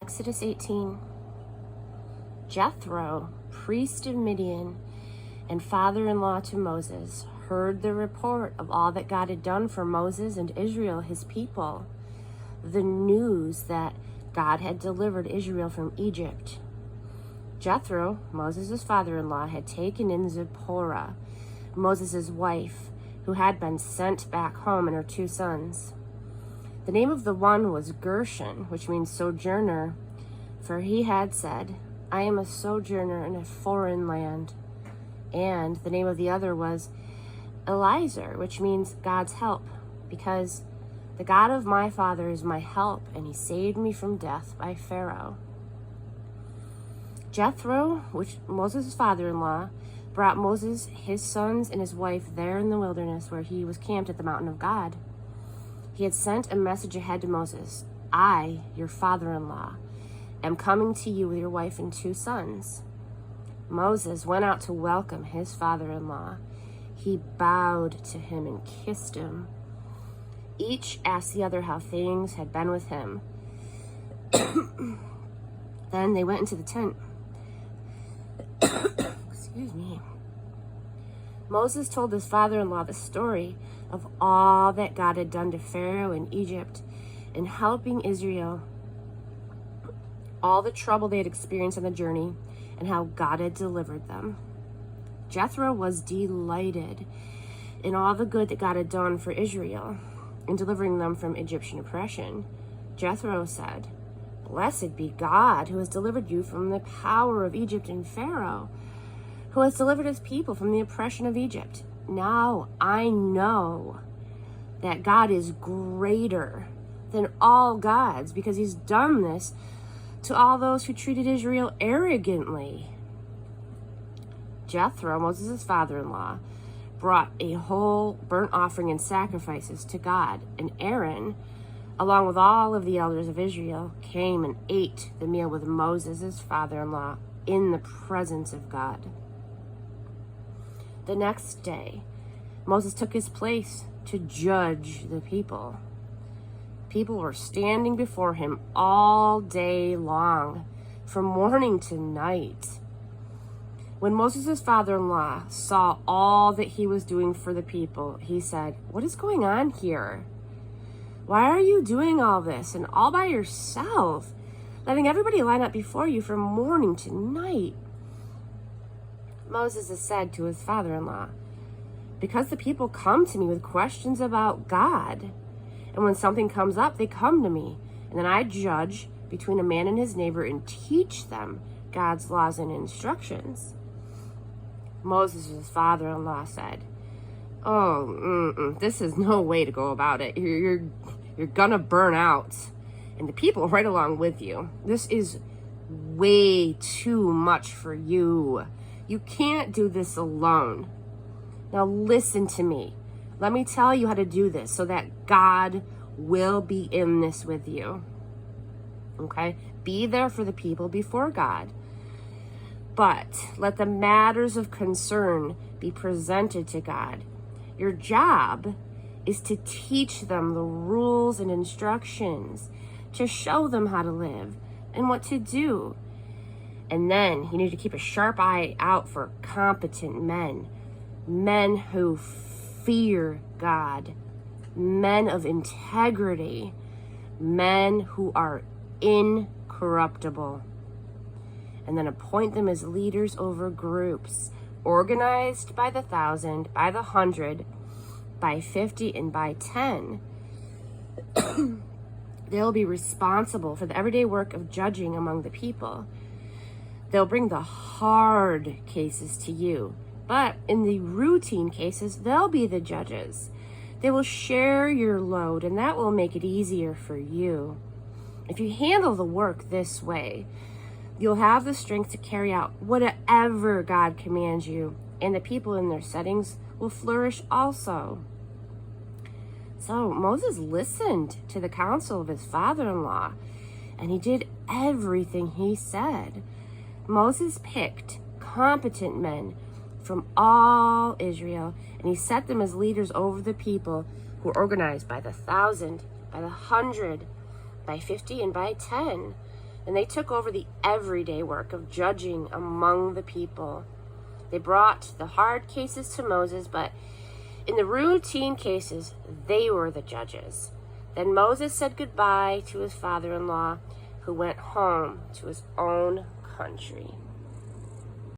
Exodus 18. Jethro, priest of Midian and father-in-law to Moses, heard the report of all that God had done for Moses and Israel, his people, the news that God had delivered Israel from Egypt. Jethro, Moses' father-in-law, had taken in Zipporah, Moses' wife, who had been sent back home, and her 2 sons. The name of the one was Gershon, which means sojourner, for he had said, I am a sojourner in a foreign land. And the name of the other was Eliezer, which means God's help, because the God of my father is my help, and he saved me from death by Pharaoh. Jethro, which Moses' father-in-law, brought Moses, his sons, and his wife there in the wilderness where he was camped at the mountain of God. He had sent a message ahead to Moses, I, your father-in-law, am coming to you with your wife and 2 sons. Moses went out to welcome his father-in-law. He bowed to him and kissed him. Each asked the other how things had been with him. Then they went into the tent. Excuse me. Moses told his father-in-law the story of all that God had done to Pharaoh in Egypt in helping Israel, all the trouble they had experienced on the journey, and how God had delivered them. Jethro was delighted in all the good that God had done for Israel in delivering them from Egyptian oppression. Jethro said, Blessed be God, who has delivered you from the power of Egypt and Pharaoh, who has delivered his people from the oppression of Egypt. Now I know that God is greater than all gods, because he's done this to all those who treated Israel arrogantly. Jethro, Moses' father-in-law, brought a whole burnt offering and sacrifices to God, and Aaron, along with all of the elders of Israel, came and ate the meal with Moses' father-in-law in the presence of God. The next day, Moses took his place to judge the people. People were standing before him all day long, from morning to night. When Moses' father-in-law saw all that he was doing for the people, he said, What is going on here? Why are you doing all this and all by yourself, letting everybody line up before you from morning to night? Moses said to his father-in-law, Because the people come to me with questions about God, and when something comes up, they come to me, and then I judge between a man and his neighbor and teach them God's laws and instructions. Moses' father-in-law said, this is no way to go about it. You're gonna burn out, and the people right along with you. This is way too much for you. You can't do this alone. Now listen to me. Let me tell you how to do this so that God will be in this with you. Okay? Be there for the people before God. But let the matters of concern be presented to God. Your job is to teach them the rules and instructions, to show them how to live and what to do. And then you need to keep a sharp eye out for competent men, men who fear God, men of integrity, men who are incorruptible. And then appoint them as leaders over groups, organized by the 1,000, by the 100, by 50, and by 10. They'll be responsible for the everyday work of judging among the people. They'll bring the hard cases to you, but in the routine cases, they'll be the judges. They will share your load, and that will make it easier for you. If you handle the work this way, you'll have the strength to carry out whatever God commands you, and the people in their settings will flourish also. So Moses listened to the counsel of his father-in-law, and he did everything he said. Moses picked competent men from all Israel, and he set them as leaders over the people who were organized by the 1,000, by the 100, by 50, and by 10. and they took over the everyday work of judging among the people. They brought the hard cases to Moses, but in the routine cases, they were the judges. Then Moses said goodbye to his father-in-law, who went home to his own country.